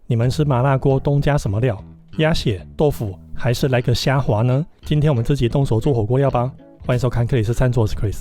你们吃麻辣锅都加什么料？鸭血、豆腐还是来个虾滑呢？今天我们自己动手做火锅料吧。欢迎收看克里斯餐桌，我是 Chris。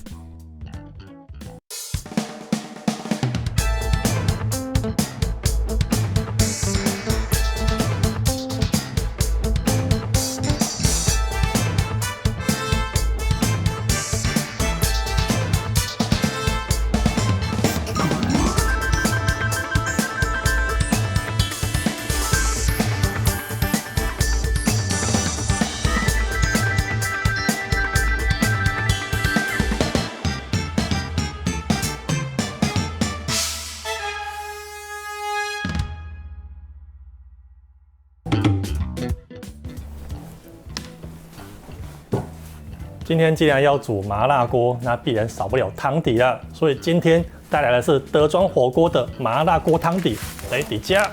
今天既然要煮麻辣锅，那必然少不了汤底了。所以今天带来的是德庄火锅的麻辣锅汤底。来，底加。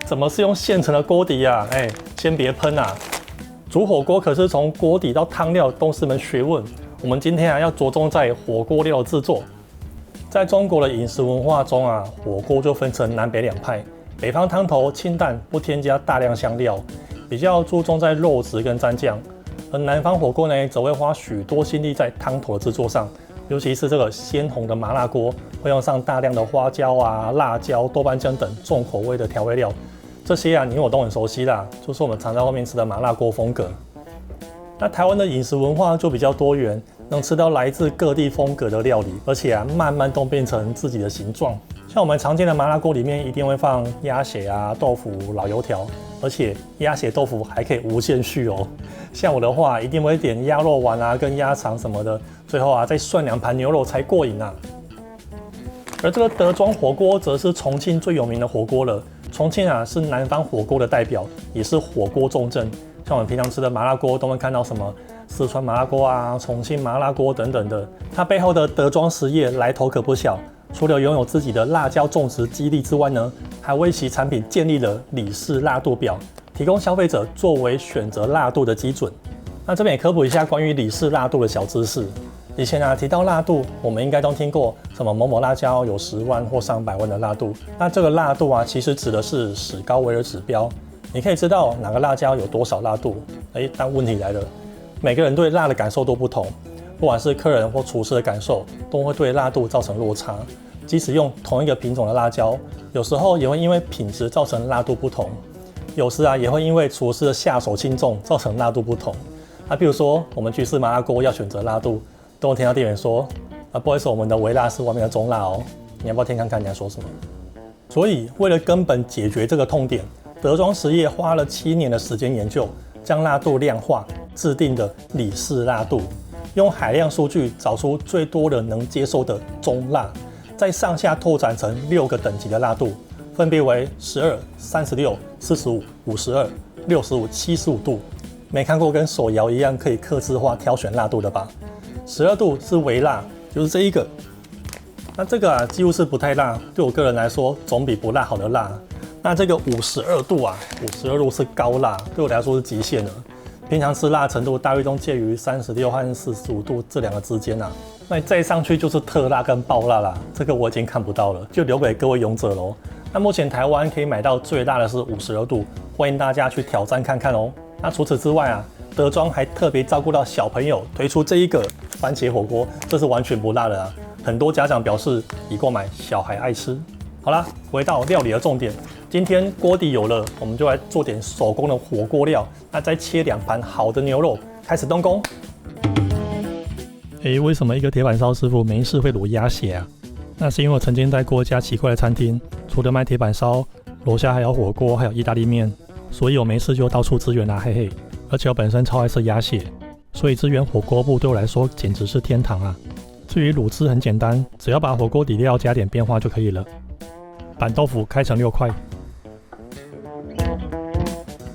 怎么是用现成的锅底呀？先别喷啊！煮火锅可是从锅底到汤料都是门学问。我们今天要着重在火锅料的制作。在中国的饮食文化中火锅就分成南北两派。北方汤头清淡，不添加大量香料，比较注重在肉质跟蘸酱。而南方火锅呢，则会花许多心力在汤头的制作上，尤其是这个鲜红的麻辣锅，会用上大量的花椒辣椒、豆瓣酱等重口味的调味料。这些你我都很熟悉啦，就是我们常在外面吃的麻辣锅风格。那台湾的饮食文化就比较多元，能吃到来自各地风格的料理，而且慢慢都变成自己的形状。像我们常见的麻辣锅里面一定会放鸭血豆腐、老油条，而且鸭血豆腐还可以无限续哦。像我的话，一定会点鸭肉丸跟鸭肠什么的，最后再涮2盘牛肉才过瘾啊。而这个德庄火锅则是重庆最有名的火锅了。重庆是南方火锅的代表，也是火锅重镇。像我们平常吃的麻辣锅，都会看到什么四川麻辣锅重庆麻辣锅等等的。它背后的德庄实业来头可不小。除了拥有自己的辣椒种植基地之外呢，还为其产品建立了李氏辣度表，提供消费者作为选择辣度的基准。那这边也科普一下关于李氏辣度的小知识。以前提到辣度，我们应该都听过什么某某辣椒有10万或上百万的辣度。那这个辣度其实指的是史高维尔指标。你可以知道哪个辣椒有多少辣度。但问题来了，每个人对辣的感受都不同。不管是客人或厨师的感受，都会对辣度造成落差。即使用同一个品种的辣椒，有时候也会因为品质造成辣度不同。有时也会因为厨师的下手轻重造成辣度不同。比如说我们去吃麻辣锅要选择辣度，都会听到店员说不好意思，我们的微辣是外面的中辣哦。你要不要听看看你在说什么？所以为了根本解决这个痛点，德庄实业花了7年的时间研究，将辣度量化，制定的李氏辣度。用海量数据找出最多人能接受的中辣，再上下拓展成6个等级的辣度，分别为12、36、45、52、65、75度。没看过跟手摇一样可以客制化挑选辣度的吧？12度是微辣，就是这一个。那这个几乎是不太辣，对我个人来说总比不辣好的辣。那这个52度52度是高辣，对我来说是极限了。平常吃辣程度大约都介于36和45度这2个之间那你再上去就是特辣跟爆辣啦，这个我已经看不到了，就留给各位勇者咯。那目前台湾可以买到最辣的是52度，欢迎大家去挑战看看哦。那除此之外德庄还特别照顾到小朋友，推出这一个番茄火锅，这是完全不辣的很多家长表示已购买，小孩爱吃。好啦，回到料理的重点。今天锅底有了，我们就来做点手工的火锅料。那再切2盘好的牛肉，开始动工。为什么一个铁板烧师傅没事会卤鸭血那是因为我曾经待过一家奇怪的餐厅，除了卖铁板烧，楼下还有火锅，还有意大利面，所以我没事就到处支援嘿嘿。而且我本身超爱吃鸭血，所以支援火锅部对我来说简直是天堂至于卤汁很简单，只要把火锅底料加点变化就可以了。板豆腐开成6块。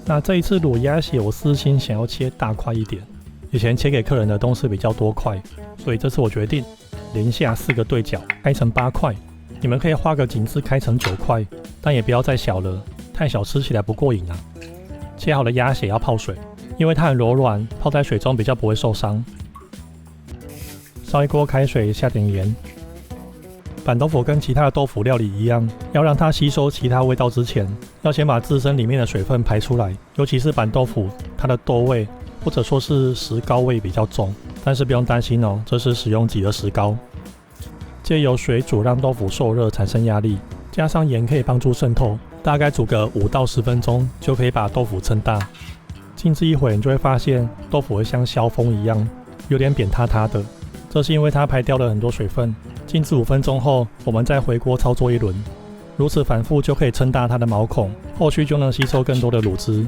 那这一次卤鸭血，我私心想要切大块一点。以前切给客人的都是比较多块，所以这次我决定连下4个对角，开成8块。你们可以画个井字开成9块，但也不要再小了，太小吃起来不过瘾切好的鸭血要泡水，因为它很柔软，泡在水中比较不会受伤。烧一锅开水，下点盐，板豆腐跟其他的豆腐料理一样，要让它吸收其他味道之前，要先把自身里面的水分排出来。尤其是板豆腐，它的豆味或者说是石膏味比较重，但是不用担心哦，这是食用级的石膏。借由水煮让豆腐受热产生压力，加上盐可以帮助渗透，大概煮个5到10分钟就可以把豆腐撑大。静置一会，你就会发现豆腐会像削风一样，有点扁塌塌的，这是因为它排掉了很多水分。静置5分钟后，我们再回锅操作一轮，如此反复就可以撑大它的毛孔，后续就能吸收更多的卤汁。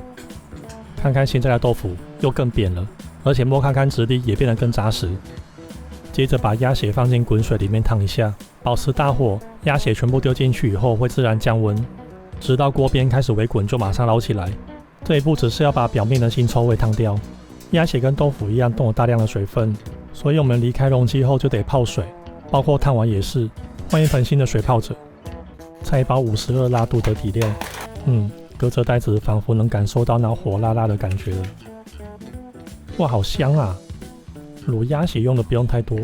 看看现在的豆腐又更扁了，而且摸看看质地也变得更扎实。接着把鸭血放进滚水里面烫一下，保持大火，鸭血全部丢进去以后会自然降温，直到锅边开始微滚就马上捞起来。这一步只是要把表面的腥臭味烫掉。鸭血跟豆腐一样都有大量的水分，所以我们离开容器后就得泡水，包括烫完也是，换一盆新的水泡着。再包52辣度的底料，隔着袋子仿佛能感受到那火辣辣的感觉了。哇，好香啊！卤鸭血用的不用太多，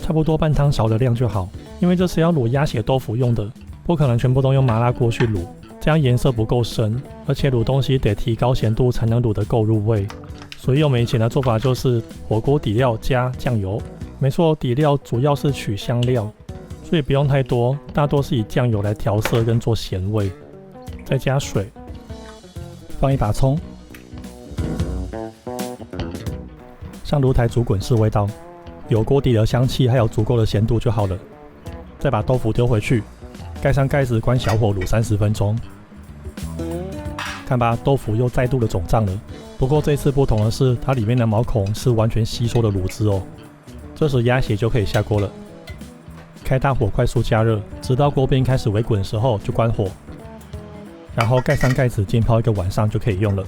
差不多半汤勺的量就好，因为这是要卤鸭血豆腐用的，不可能全部都用麻辣锅去卤，这样颜色不够深，而且卤东西得提高咸度才能卤得够入味。所以我们以前的做法就是火锅底料加酱油，没错，底料主要是取香料，所以不用太多，大多是以酱油来调色跟做咸味。再加水，放一把葱，上炉台煮滚式味道，有锅底的香气还有足够的咸度就好了。再把豆腐丢回去，盖上盖子，关小火卤30分钟。看吧，豆腐又再度的肿胀了。不过这次不同的是，它里面的毛孔是完全吸收的卤汁哦。这时鸭血就可以下锅了，开大火快速加热，直到锅边开始微滚的时候就关火，然后盖上盖子，浸泡1个晚上就可以用了。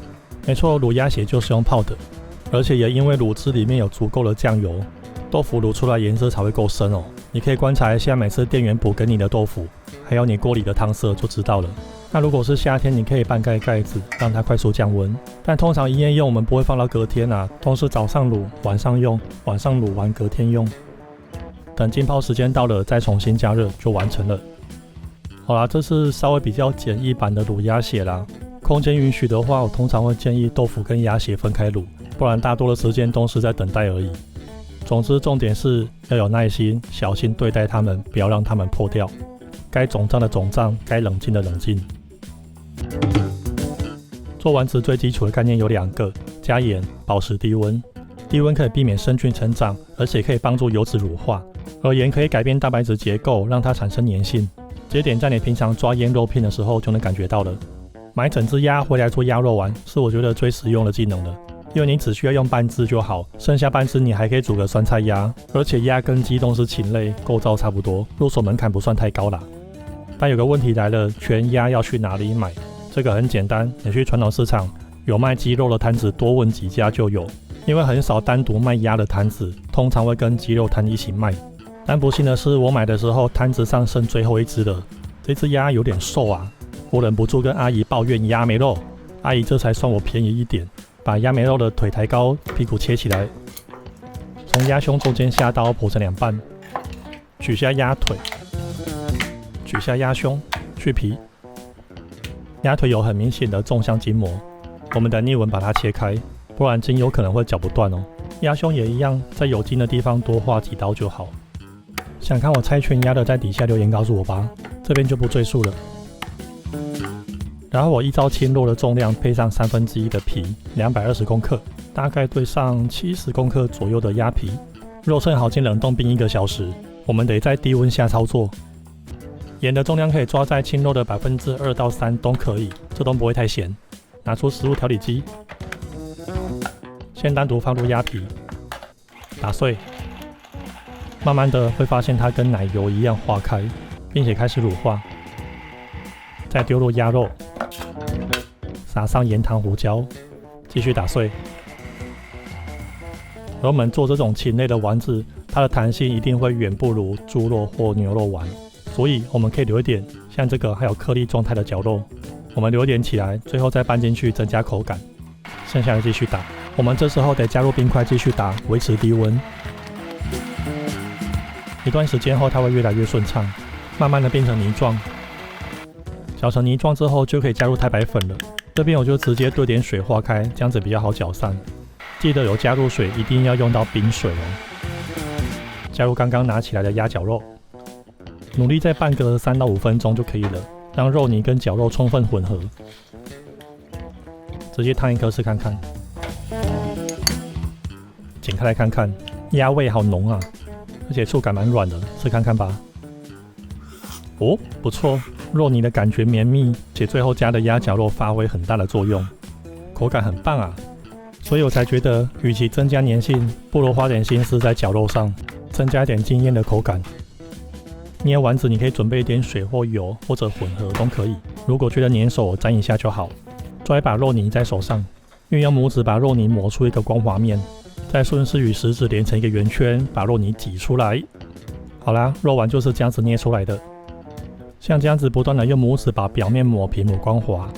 没错，卤鸭血就是用泡的，而且也因为卤汁里面有足够的酱油，豆腐卤出来颜色才会够深哦。你可以观察一下每次店员补给你的豆腐，还有你锅里的汤色就知道了。那如果是夏天，你可以半盖盖子，让它快速降温。但通常一夜用我们不会放到隔天啊，都是早上卤，晚上用，晚上卤完隔天用。等浸泡时间到了，再重新加热就完成了。好啦，这是稍微比较简易版的卤鸭血啦。空间允许的话，我通常会建议豆腐跟鸭血分开卤，不然大多的时间都是在等待而已。总之，重点是要有耐心，小心对待它们，不要让它们破掉。该肿胀的肿胀，该冷静的冷静。做丸子最基础的概念有2个：加盐、保持低温。低温可以避免生菌成长，而且可以帮助油脂乳化；而盐可以改变蛋白质结构，让它产生粘性。这点在你平常抓腌肉片的时候就能感觉到了。买整只鸭回来做鸭肉丸，是我觉得最实用的技能了。因为你只需要用半只就好，剩下半只你还可以煮个酸菜鸭，而且鸭跟鸡都是禽类，构造差不多，入手门槛不算太高啦。但有个问题来了，全鸭要去哪里买？这个很简单，你去传统市场有卖鸡肉的摊子，多问几家就有，因为很少单独卖鸭的摊子，通常会跟鸡肉摊一起卖。但不幸的是，我买的时候摊子上剩最后一只了，这只鸭有点瘦啊，我忍不住跟阿姨抱怨鸭没肉，阿姨这才算我便宜一点，把鸭眉肉的腿抬高，屁股切起来，从鸭胸中间下刀剖成2半，取下鸭腿，取下鸭胸，去皮。鸭腿有很明显的纵向筋膜，我们得逆纹把它切开，不然筋有可能会绞不断哦。鸭胸也一样，在有筋的地方多划几刀就好。想看我拆全鸭的，在底下留言告诉我吧，这边就不赘述了。然后我依照轻肉的重量配上1/3的皮，220公克，大概对上70公克左右的鸭皮。肉衬好进冷冻冰1个小时，我们得在低温下操作。盐的重量可以抓在轻肉的2%到3%都可以，这都不会太咸。拿出食物调理机，先单独放入鸭皮，打碎，慢慢的会发现它跟奶油一样化开，并且开始乳化。再丢入鸭肉，撒上盐、糖、胡椒，继续打碎。而我们做这种禽类的丸子，它的弹性一定会远不如猪肉或牛肉丸，所以我们可以留一点，像这个还有颗粒状态的绞肉，我们留一点起来，最后再拌进去增加口感。剩下的继续打，我们这时候得加入冰块继续打，维持低温。一段时间后，它会越来越顺畅，慢慢的变成泥状。搅成泥状之后，就可以加入太白粉了。这边我就直接兑点水化开，这样子比较好搅散。记得有加入水，一定要用到冰水哦。加入刚刚拿起来的鸭脚肉，努力再拌个3到5分钟就可以了，让肉泥跟绞肉充分混合。直接烫一颗试看看，剪开来看看，鸭味好浓啊，而且触感蛮软的，试看看吧。哦，不错，肉泥的感觉绵密，且最后加的鸭脚肉发挥很大的作用，口感很棒啊。所以我才觉得，与其增加粘性，不如花点心思在绞肉上，增加一点惊艳的口感。捏丸子你可以准备一点水或油，或者混合都可以。如果觉得粘手，沾一下就好。抓一把肉泥在手上，运用拇指把肉泥磨出一个光滑面，再顺势与食指连成一个圆圈，把肉泥挤出来。好啦，肉丸就是这样子捏出来的。像这样子不断的用拇指把表面抹平抹光滑，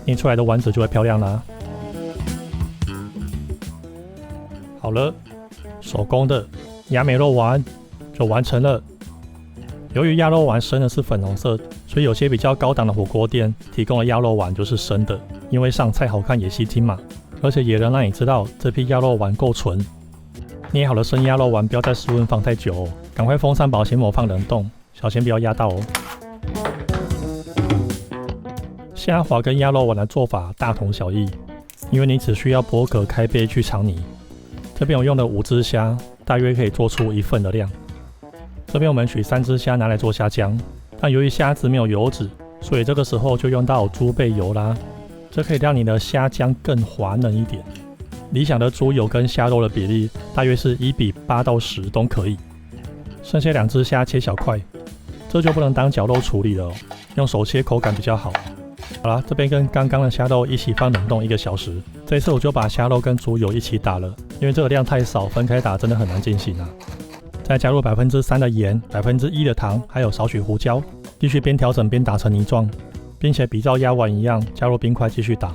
捏出来的丸子就会漂亮啦。好了，手工的鸭美肉丸就完成了。由于鸭肉丸生的是粉红色，所以有些比较高档的火锅店提供的鸭肉丸就是生的，因为上菜好看也吸睛嘛。而且也能让你知道这批鸭肉丸够纯。捏好的生鸭肉丸不要在室温放太久哦，赶快封上保鲜膜放冷冻，小心不要压到哦。虾滑跟鸭肉丸的做法大同小异，因为你只需要剥壳开背去肠泥。这边我用了5只虾，大约可以做出1份的量。这边我们取3只虾拿来做虾浆，但由于虾子没有油脂，所以这个时候就用到猪背油啦。这可以让你的虾浆更滑嫩一点。理想的猪油跟虾肉的比例大约是1:8到10都可以。剩下2只虾切小块，这就不能当绞肉处理了哦，用手切口感比较好。好啦，这边跟刚刚的虾肉一起放冷冻1个小时。这次我就把虾肉跟猪油一起打了，因为这个量太少，分开打真的很难进行啊。再加入3%的盐、1%的糖，还有少许胡椒，继续边调整边打成泥状，并且比照鸭丸一样加入冰块继续打。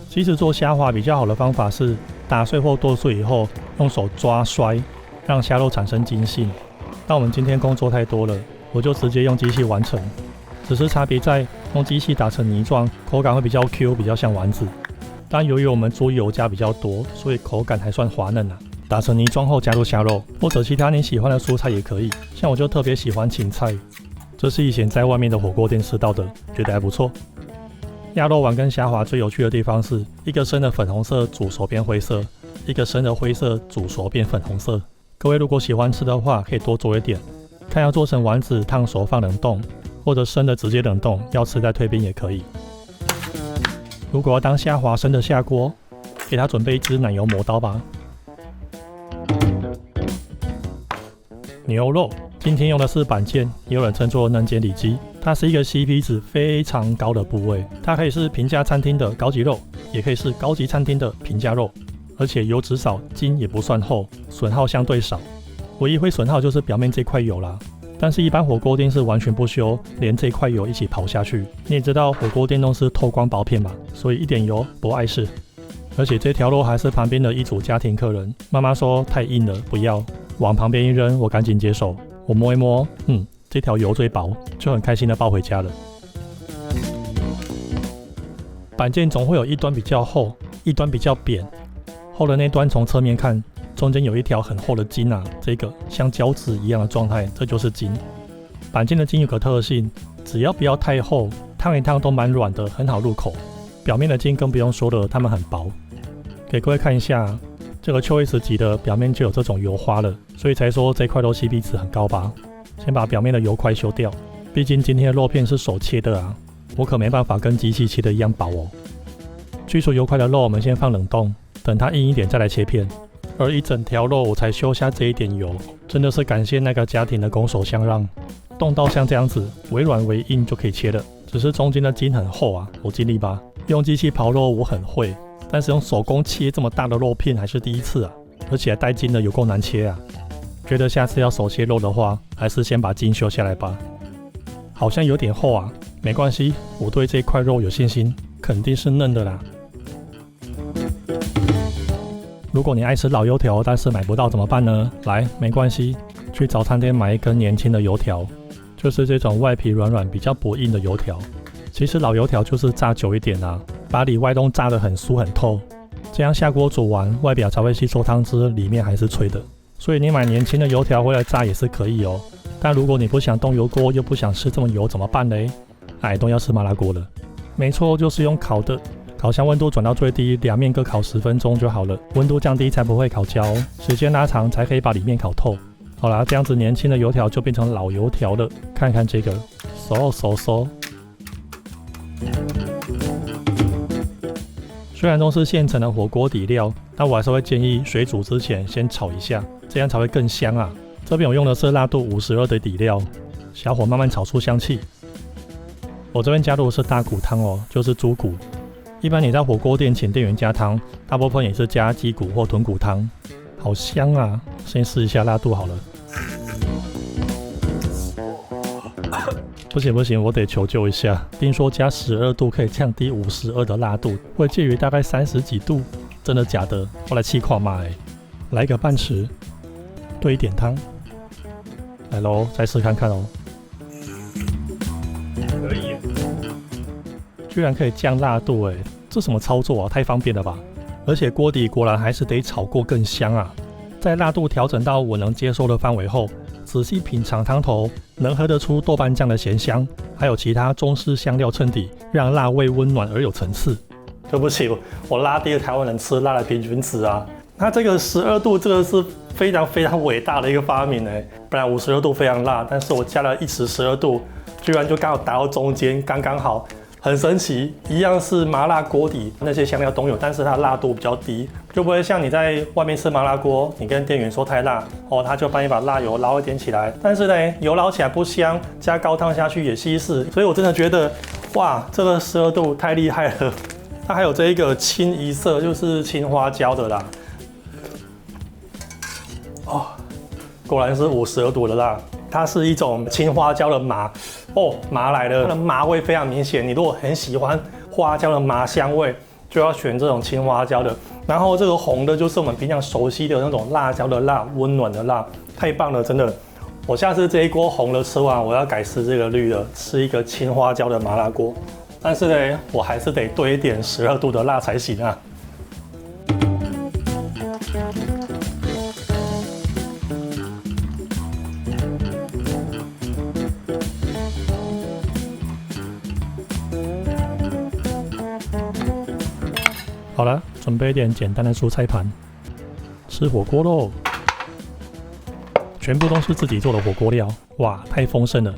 其实做虾滑比较好的方法是打碎或剁碎以后用手抓摔，让虾肉产生筋性。但我们今天工作太多了，我就直接用机器完成。只是差别在用机器打成泥状，口感会比较 Q， 比较像丸子。但由于我们猪油加比较多，所以口感还算滑嫩啊。打成泥状后加入虾肉，或者其他你喜欢的蔬菜也可以。像我就特别喜欢芹菜，这是以前在外面的火锅店吃到的，觉得还不错。鸭肉丸跟虾滑最有趣的地方是，一个生的粉红色煮熟变灰色，一个生的灰色煮熟变粉红色。各位如果喜欢吃的话，可以多做一点。看要做成丸子烫熟放冷冻，或者生的直接冷冻，要吃再退冰也可以。如果要当虾滑生的下锅，给它准备一支奶油磨刀吧。牛肉今天用的是板腱，也有人称作嫩肩里脊，它是一个 CP 值非常高的部位，它可以是平价餐厅的高级肉，也可以是高级餐厅的平价肉，而且油脂少，筋也不算厚，损耗相对少，唯一会损耗就是表面这块油啦。但是一般火锅店是完全不修，连这块油一起刨下去。你也知道火锅店都是透光薄片嘛，所以一点油不碍事。而且这条肉还是旁边的一组家庭客人，妈妈说太硬了不要，往旁边一扔，我赶紧接手。我摸一摸，这条油最薄，就很开心的抱回家了。板腱总会有一端比较厚，一端比较扁，厚的那端从侧面看，中间有一条很厚的筋啊，这个像胶质一样的状态，这就是筋。板腱的筋有个特性，只要不要太厚，烫一烫都蛮软的，很好入口。表面的筋更不用说了，它们很薄。给各位看一下，这个秋 S 级的表面就有这种油花了，所以才说这块肉 CP 值很高吧。先把表面的油块修掉，毕竟今天的肉片是手切的啊，我可没办法跟机器切的一样薄哦。去除油块的肉，我们先放冷冻，等它硬一点再来切片。而一整条肉我才修下这一点油，真的是感谢那个家庭的拱手相让。冻到像这样子，微软微硬就可以切了。只是中间的筋很厚啊，我尽力吧。用机器刨肉我很会，但是用手工切这么大的肉片还是第一次啊，而且还带筋的有够难切啊。觉得下次要手切肉的话，还是先把筋修下来吧。好像有点厚啊，没关系，我对这块肉有信心，肯定是嫩的啦。如果你爱吃老油条，但是买不到怎么办呢？来，没关系，去早餐店买一根年轻的油条，就是这种外皮软软、比较不硬的油条。其实老油条就是炸久一点啊，把里外都炸得很酥很透，这样下锅煮完，外表才会吸收汤汁，里面还是脆的。所以你买年轻的油条回来炸也是可以哦。但如果你不想动油锅，又不想吃这么油，怎么办呢？都要吃麻辣锅了。没错，就是用烤的。烤箱温度转到最低，两面各烤10分钟就好了。温度降低才不会烤焦，时间拉长才可以把里面烤透。好啦，这样子年轻的油条就变成老油条了。看看这个，嗖。虽然都是现成的火锅底料，但我还是会建议水煮之前先炒一下，这样才会更香啊。这边我用的是辣度52的底料，小火慢慢炒出香气。我这边加入的是大骨汤哦，就是猪骨。一般你在火锅店请店员加汤，大部分也是加鸡骨或豚骨汤，好香啊！先试一下辣度好了。不行，我得求救一下。听说加12度可以降低52的辣度，会介于大概30几度，真的假的？我来气矿嘛来个半匙，兑一点汤，来咯，再试看看哦。可以，居然可以降辣度这什么操作啊？太方便了吧！而且锅底果然还是得炒过更香啊。在辣度调整到我能接受的范围后，仔细品尝汤头，能喝得出豆瓣酱的咸香，还有其他中式香料衬底，让辣味温暖而有层次。对不起，我拉低了台湾人吃辣的平均值啊。那这个12度，这个是非常伟大的一个发明本来52度非常辣，但是我加了一匙12度，居然就刚好达到中间，刚刚好。很神奇，一样是麻辣锅底，那些香料都有，但是它辣度比较低，就不会像你在外面吃麻辣锅，你跟店员说太辣他就帮你把辣油捞一点起来，但是呢，油捞起来不香，加高汤下去也稀释，所以我真的觉得，哇，这个12度太厉害了。它还有这一个清一色，就是青花椒的啦，果然是52度的辣。它是一种青花椒的麻麻来了，它的麻味非常明显。你如果很喜欢花椒的麻香味，就要选这种青花椒的。然后这个红的就是我们平常熟悉的那种辣椒的辣，温暖的辣，太棒了，真的。我下次这一锅红的吃完，我要改吃这个绿的，吃一个青花椒的麻辣锅。但是呢，我还是得兑一点12度的辣才行啊。好了，准备一点简单的蔬菜盘，吃火锅喽！全部都是自己做的火锅料，哇，太丰盛了，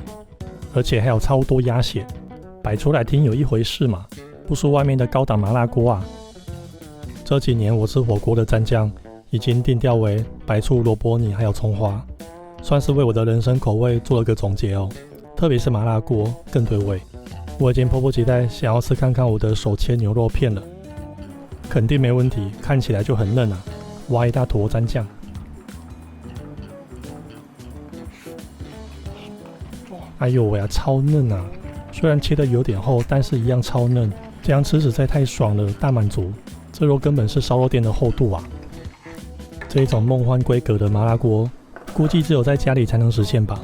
而且还有超多鸭血，摆出来听有一回事嘛，不输外面的高档麻辣锅啊。这几年我吃火锅的蘸酱已经定调为白醋、萝卜泥还有葱花，算是为我的人生口味做了个总结哦。特别是麻辣锅更对味，我已经迫不及待想要吃看看我的手切牛肉片了。肯定没问题，看起来就很嫩啊！挖一大坨蘸酱，哎呦喂啊，超嫩啊！虽然切的有点厚，但是一样超嫩，这样吃实在太爽了，大满足。这肉根本是烧肉店的厚度啊！这一种梦幻规格的麻辣锅，估计只有在家里才能实现吧？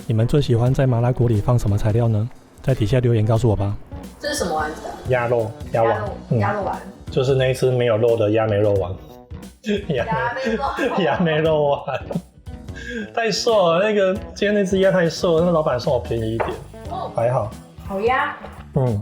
你们最喜欢在麻辣锅里放什么材料呢？在底下留言告诉我吧。这是什么丸子啊？鸭肉，鸭丸，鸭肉丸。就是那一只没有肉的鸭梅肉丸，鸭梅肉丸，太瘦了。那个今天那只鸭太瘦了，那老板送我便宜一点，还好。好鸭。